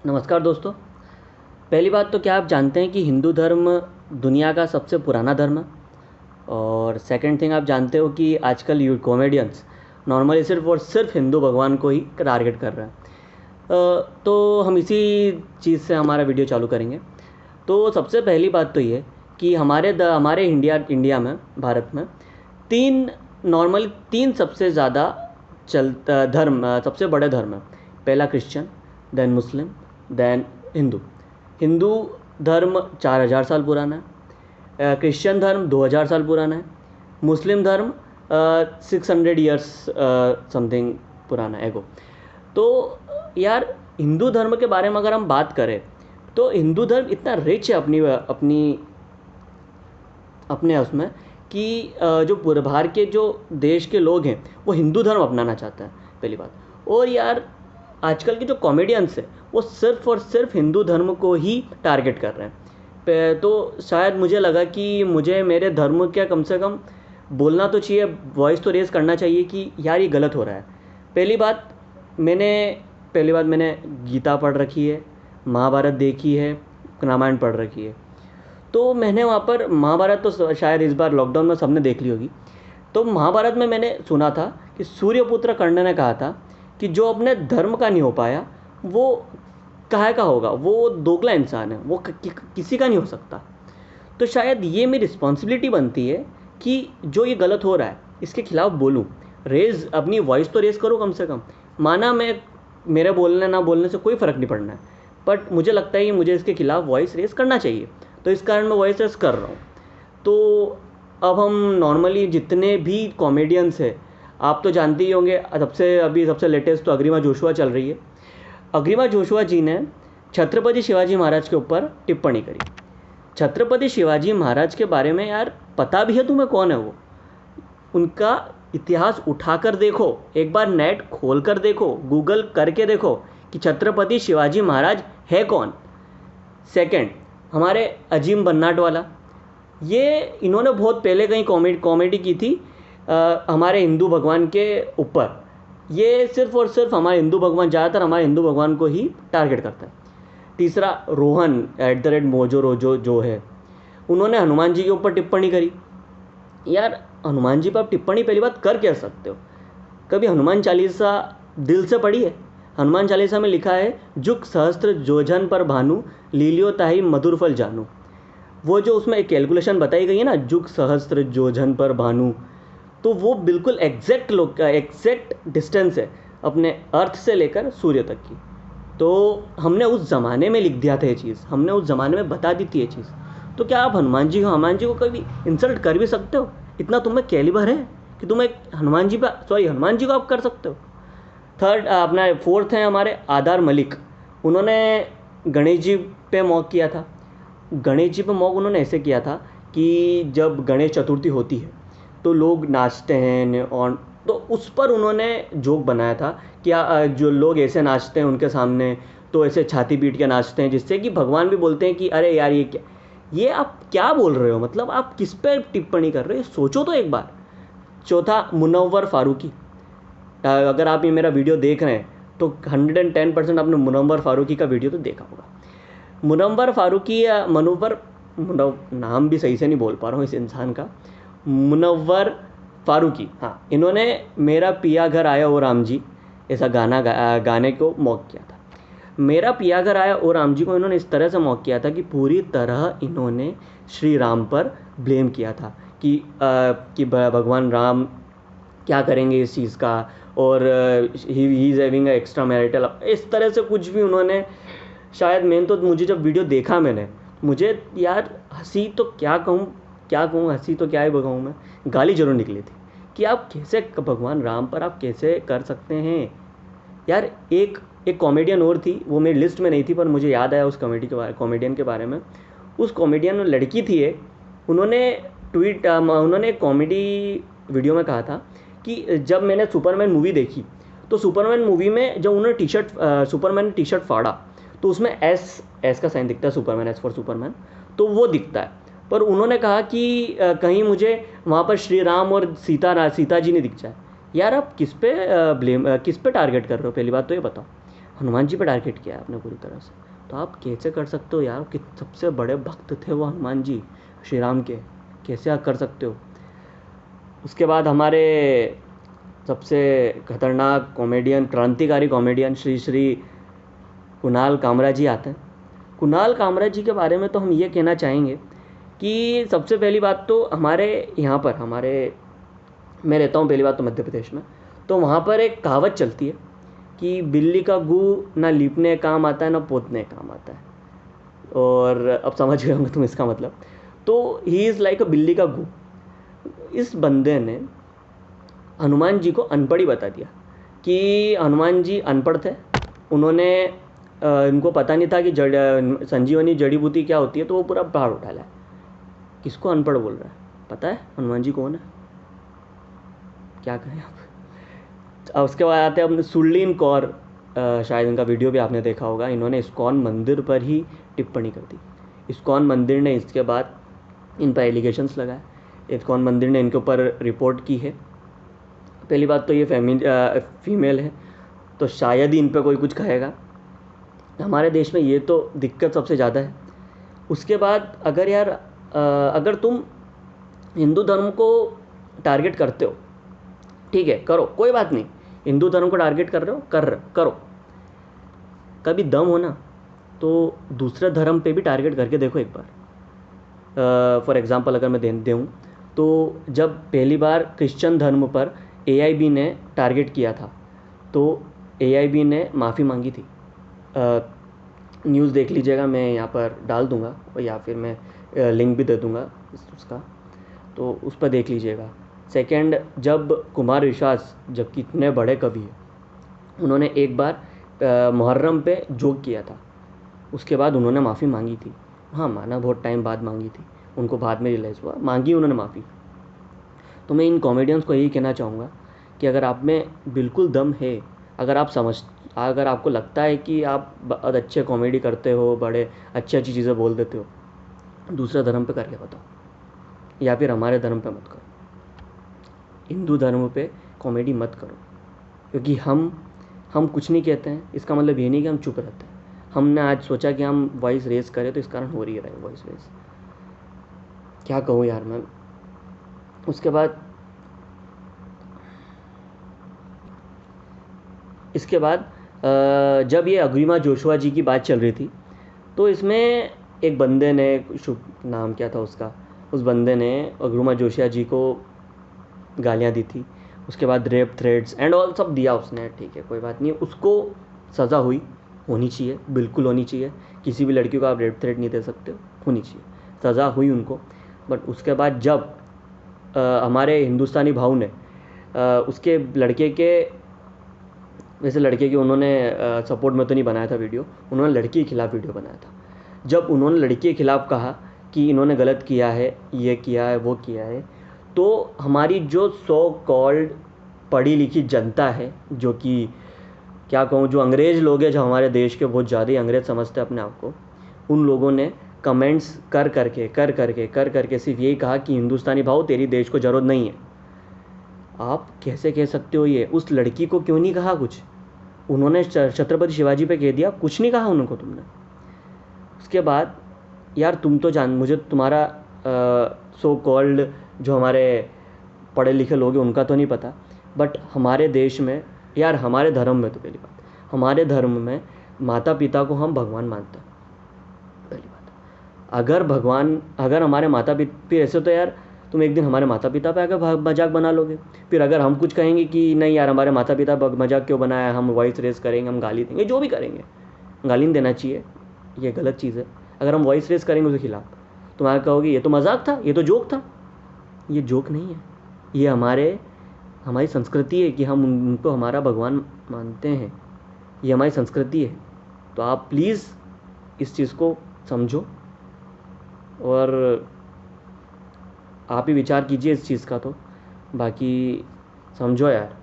नमस्कार दोस्तों। पहली बात तो क्या आप जानते हैं कि हिंदू धर्म दुनिया का सबसे पुराना धर्म है। और सेकंड थिंग, आप जानते हो कि आजकल यू कॉमेडियंस नॉर्मली सिर्फ और सिर्फ हिंदू भगवान को ही टारगेट कर रहे हैं। तो हम इसी चीज़ से हमारा वीडियो चालू करेंगे। तो सबसे पहली बात तो ये कि हमारे इंडिया में, भारत में तीन नॉर्मल तीन सबसे ज़्यादा चलता धर्म, सबसे बड़े धर्म है। पहला क्रिश्चियन, देन मुस्लिम, देन हिंदू। हिंदू धर्म 4000 साल पुराना है। क्रिश्चियन धर्म 2000 साल पुराना है। मुस्लिम धर्म 600 ईयर्स समथिंग पुराना है एगो। तो यार, हिंदू धर्म के बारे में अगर हम बात करें तो हिंदू धर्म इतना रिच है अपनी अपनी अपने उसमें कि जो पूरे बाहर के जो देश के लोग हैं वो हिंदू धर्म अपनाना चाहते हैं, पहली बात। और यार, आजकल के जो कॉमेडियंस हैं वो सिर्फ और सिर्फ हिंदू धर्म को ही टारगेट कर रहे हैं। तो शायद मुझे लगा कि मुझे मेरे धर्म का कम से कम बोलना तो चाहिए, वॉइस तो रेज़ करना चाहिए कि यार ये गलत हो रहा है। पहली बात मैंने मैंने गीता पढ़ रखी है, महाभारत देखी है, रामायण पढ़ रखी है। तो मैंने वहाँ पर महाभारत तो शायद इस बार लॉकडाउन में सबने देख ली होगी। तो महाभारत में मैंने सुना था कि सूर्यपुत्र कर्ण ने कहा था कि जो अपने धर्म का नहीं हो पाया वो काहे का होगा, वो दोगला इंसान है, वो किसी का नहीं हो सकता। तो शायद ये मेरी रिस्पॉन्सिबिलिटी बनती है कि जो ये गलत हो रहा है इसके खिलाफ बोलूँ, रेज़ अपनी वॉइस तो रेज़ करो कम से कम। माना मैं मेरे बोलने ना बोलने से कोई फ़र्क नहीं पड़ना है, बट मुझे लगता है कि मुझे इसके खिलाफ वॉइस रेज़ करना चाहिए। तो इस कारण मैं वॉइस रेज़ कर रहा हूँ। तो अब हम नॉर्मली जितने भी कॉमेडियंस हैं, आप तो जानते ही होंगे, सबसे लेटेस्ट तो अग्रिमा जोशुआ चल रही है। अग्रिमा जोशुआ जी ने छत्रपति शिवाजी महाराज के ऊपर टिप्पणी करी। छत्रपति शिवाजी महाराज के बारे में यार पता भी है तुम्हें कौन है वो? उनका इतिहास उठाकर देखो, एक बार नेट खोल कर देखो, गूगल करके देखो कि छत्रपति शिवाजी महाराज है कौन। सेकंड, हमारे अजीम बन्नाटवाला, ये इन्होंने बहुत पहले कहीं कॉमेडी की थी हमारे हिंदू भगवान के ऊपर। ये सिर्फ और सिर्फ हमारे हिंदू भगवान, ज़्यादातर हमारे हिंदू भगवान को ही टारगेट करता है। तीसरा, रोहन @मोजो रोजो जो है, उन्होंने हनुमान जी के ऊपर टिप्पणी करी। यार, हनुमान जी पर आप टिप्पणी पहली बात कर क्या सकते हो? कभी हनुमान चालीसा दिल से पढ़ी है? हनुमान चालीसा में लिखा है, जुग सहस्त्र जोजन पर भानु, लीलियो ताहि मधुर फल जानू। वो जो उसमें एक कैलकुलेशन बताई गई है ना, जुग सहस्त्र जोजन पर भानु, तो वो बिल्कुल एग्जैक्ट डिस्टेंस है अपने अर्थ से लेकर सूर्य तक की। तो हमने उस ज़माने में लिख दिया था ये चीज़, हमने उस ज़माने में बता दी थी ये चीज़। तो क्या आप हनुमान जी को कभी इंसल्ट कर भी सकते हो? इतना तुम्हें कैलिबर है कि तुम एक हनुमान जी को आप कर सकते हो? थर्ड, अपना फोर्थ है हमारे आधार मलिक। उन्होंने गणेश जी पे मॉक किया था। गणेश जी पे मॉक उन्होंने ऐसे किया था कि जब गणेश चतुर्थी होती है तो लोग नाचते हैं, और तो उस पर उन्होंने जोक बनाया था कि जो लोग ऐसे नाचते हैं उनके सामने, तो ऐसे छाती पीट के नाचते हैं, जिससे कि भगवान भी बोलते हैं कि अरे यार ये आप क्या बोल रहे हो, मतलब आप किस पे टिप्पणी कर रहे हो, सोचो तो एक बार। चौथा, मुनव्वर फारूकी। अगर आप ये मेरा वीडियो देख रहे हैं तो 110% आपने मुनव्वर फारूकी का वीडियो तो देखा होगा। मुनव्वर फारूकी या नाम भी सही से नहीं बोल पा रहा हूँ इस इंसान का, मुनव्वर फारूकी, हाँ, इन्होंने मेरा पिया घर आया ओ राम जी ऐसा गाने को मॉक किया था। मेरा पिया घर आया ओ राम जी को इन्होंने इस तरह से मॉक किया था कि पूरी तरह इन्होंने श्री राम पर ब्लेम किया था कि भगवान राम क्या करेंगे इस चीज़ का, और he is having extra marital, इस तरह से कुछ भी उन्होंने। शायद मुझे जब वीडियो देखा मैंने, मुझे यार हंसी तो क्या कहूँ, हंसी तो क्या ही बताऊँ, मैं गाली जरूर निकली थी कि आप कैसे भगवान राम पर आप कैसे कर सकते हैं यार। एक कॉमेडियन और थी, वो मेरी लिस्ट में नहीं थी, पर मुझे याद आया उस कॉमेडियन के बारे में। उस कॉमेडियन लड़की थी एक, उन्होंने एक कॉमेडी वीडियो में कहा था कि जब मैंने सुपरमैन मूवी देखी तो सुपरमैन मूवी में जब उन्होंने सुपरमैन ने टी शर्ट फाड़ा तो उसमें एस का साइन दिखता है, सुपरमैन, एस फॉर सुपरमैन, तो वो दिखता है। पर उन्होंने कहा कि कहीं मुझे वहाँ पर श्री राम और सीता जी नहीं दिख जाए। यार, आप किस पे टारगेट कर रहे हो, पहली बात तो ये बताओ। हनुमान जी पर टारगेट किया है आपने पूरी तरह से। तो आप कैसे कर सकते हो यार, कि सबसे बड़े भक्त थे वो हनुमान जी श्री राम के, कैसे आप कर सकते हो। उसके बाद हमारे सबसे खतरनाक कॉमेडियन, क्रांतिकारी कॉमेडियन श्री श्री कुणाल कामरा जी आते हैं। कुणाल कामरा जी के बारे में तो हम ये कहना चाहेंगे कि सबसे पहली बात तो हमारे यहाँ पर, मैं रहता हूँ पहली बात तो मध्य प्रदेश में, तो वहाँ पर एक कहावत चलती है कि बिल्ली का गू ना लीपने काम आता है ना पोतने काम आता है। और अब समझ गए होंगे तुम इसका मतलब। तो ही इज़ लाइक अ बिल्ली का गू। इस बंदे ने हनुमान जी को अनपढ़ ही बता दिया कि हनुमान जी अनपढ़ थे। उन्होंने इनको पता नहीं था कि संजीवनी जड़ी बूटी क्या होती है, तो वो पूरा पहाड़ उठा लाया। किसको अनपढ़ बोल रहा है? पता है हनुमान जी कौन है? क्या करें अब उसके बाद आते हैं अपने सुरलीन कौर। शायद इनका वीडियो भी आपने देखा होगा। इन्होंने इस्कॉन मंदिर पर ही टिप्पणी कर दी। इस्कॉन मंदिर ने इसके बाद इन पर एलिगेशंस लगाए। इस्कॉन मंदिर ने इनके ऊपर रिपोर्ट की है। पहली बात तो ये फीमेल है, तो शायद ही इन पर कोई कुछ कहेगा। हमारे देश में ये तो दिक्कत सबसे ज़्यादा है। उसके बाद अगर यार अगर तुम हिंदू धर्म को टारगेट करते हो, ठीक है करो, कोई बात नहीं। हिंदू धर्म को टारगेट कर रहे हो, करो। कभी दम हो ना तो दूसरे धर्म पे भी टारगेट करके देखो एक बार। फॉर एग्जांपल अगर मैं दूँ तो जब पहली बार क्रिश्चियन धर्म पर AIB ने टारगेट किया था, तो AIB ने माफ़ी मांगी थी। न्यूज़ देख लीजिएगा, मैं यहाँ पर डाल दूँगा, या फिर मैं लिंक भी दे दूँगा उसका, तो उस पर देख लीजिएगा। सेकंड, जब कुमार विश्वास, जब कितने बड़े कवि हैं, उन्होंने एक बार मुहर्रम पे जोक किया था, उसके बाद उन्होंने माफ़ी मांगी थी। हाँ माना, बहुत टाइम बाद मांगी थी, उनको बाद में रियलाइज़ हुआ, मांगी उन्होंने माफ़ी। तो मैं इन कॉमेडियंस को यही कहना चाहूँगा कि अगर आप में बिल्कुल दम है, अगर आपको लगता है कि आप बहुत अच्छे कॉमेडी करते हो, बड़े अच्छी चीज़ें बोल देते हो, दूसरे धर्म पे करके बताओ, या फिर हमारे धर्म पे मत करो। हिंदू धर्म पे कॉमेडी मत करो, क्योंकि हम कुछ नहीं कहते हैं, इसका मतलब ये नहीं कि हम चुप रहते हैं। हमने आज सोचा कि हम वॉइस रेज करें, तो इस कारण हो रही है वॉइस रेज। क्या कहूँ यार मैं। उसके बाद इसके बाद जब ये अग्रिमा जोशुआ जी की बात चल रही थी, तो इसमें एक बंदे ने, शुभ नाम क्या था उसका, उस बंदे ने अग्रिमा जोशिया जी को गालियाँ दी थी। उसके बाद रेप थ्रेड्स एंड ऑल सब दिया उसने, ठीक है कोई बात नहीं, उसको सज़ा होनी चाहिए, बिल्कुल होनी चाहिए। किसी भी लड़की को आप रेप थ्रेड नहीं दे सकते, होनी चाहिए, सज़ा हुई उनको। बट उसके बाद जब हमारे हिंदुस्तानी भाव ने उसके लड़के के, वैसे लड़के की उन्होंने सपोर्ट में तो नहीं बनाया था वीडियो, उन्होंने लड़की के खिलाफ़ वीडियो बनाया था। जब उन्होंने लड़की के खिलाफ़ कहा कि इन्होंने गलत किया है, ये किया है, वो किया है, तो हमारी जो सो कॉल्ड पढ़ी लिखी जनता है, जो कि क्या कहूँ, जो अंग्रेज़ लोग हैं, जो हमारे देश के बहुत ज़्यादा ही अंग्रेज़ समझते हैं अपने आप को, उन लोगों ने कमेंट्स कर करके सिर्फ यही कहा कि हिंदुस्तानी भाव तेरी देश को ज़रूरत नहीं है। आप कैसे कह सकते हो ये? उस लड़की को क्यों नहीं कहा कुछ? उन्होंने छत्रपति शिवाजी पे कह दिया, कुछ नहीं कहा उनको तुमने। उसके बाद यार तुम तो मुझे तुम्हारा सो कॉल्ड जो हमारे पढ़े लिखे लोग हैं उनका तो नहीं पता, बट हमारे देश में यार, हमारे धर्म में, तो पहली बात हमारे धर्म में माता पिता को हम भगवान मानते हैं, पहली बात। अगर हमारे माता पिता, फिर ऐसे तो यार तुम एक दिन हमारे माता पिता पे आकर मजाक बना लोगे, फिर अगर हम कुछ कहेंगे कि नहीं यार हमारे माता पिता मजाक क्यों बनाया, हम वॉइस रेस करेंगे, हम गाली देंगे, जो भी करेंगे, गाली नहीं देना चाहिए, ये गलत चीज़ है। अगर हम वॉइस रेस करेंगे उसके खिलाफ, तुम आगे कहोगे ये तो मजाक था, ये तो जोक था। ये जोक नहीं है, ये हमारी संस्कृति है कि हम उनको हमारा भगवान मानते हैं, ये हमारी संस्कृति है। तो आप प्लीज़ इस चीज़ को समझो और आप ही विचार कीजिए इस चीज़ का। तो बाकी समझो यार।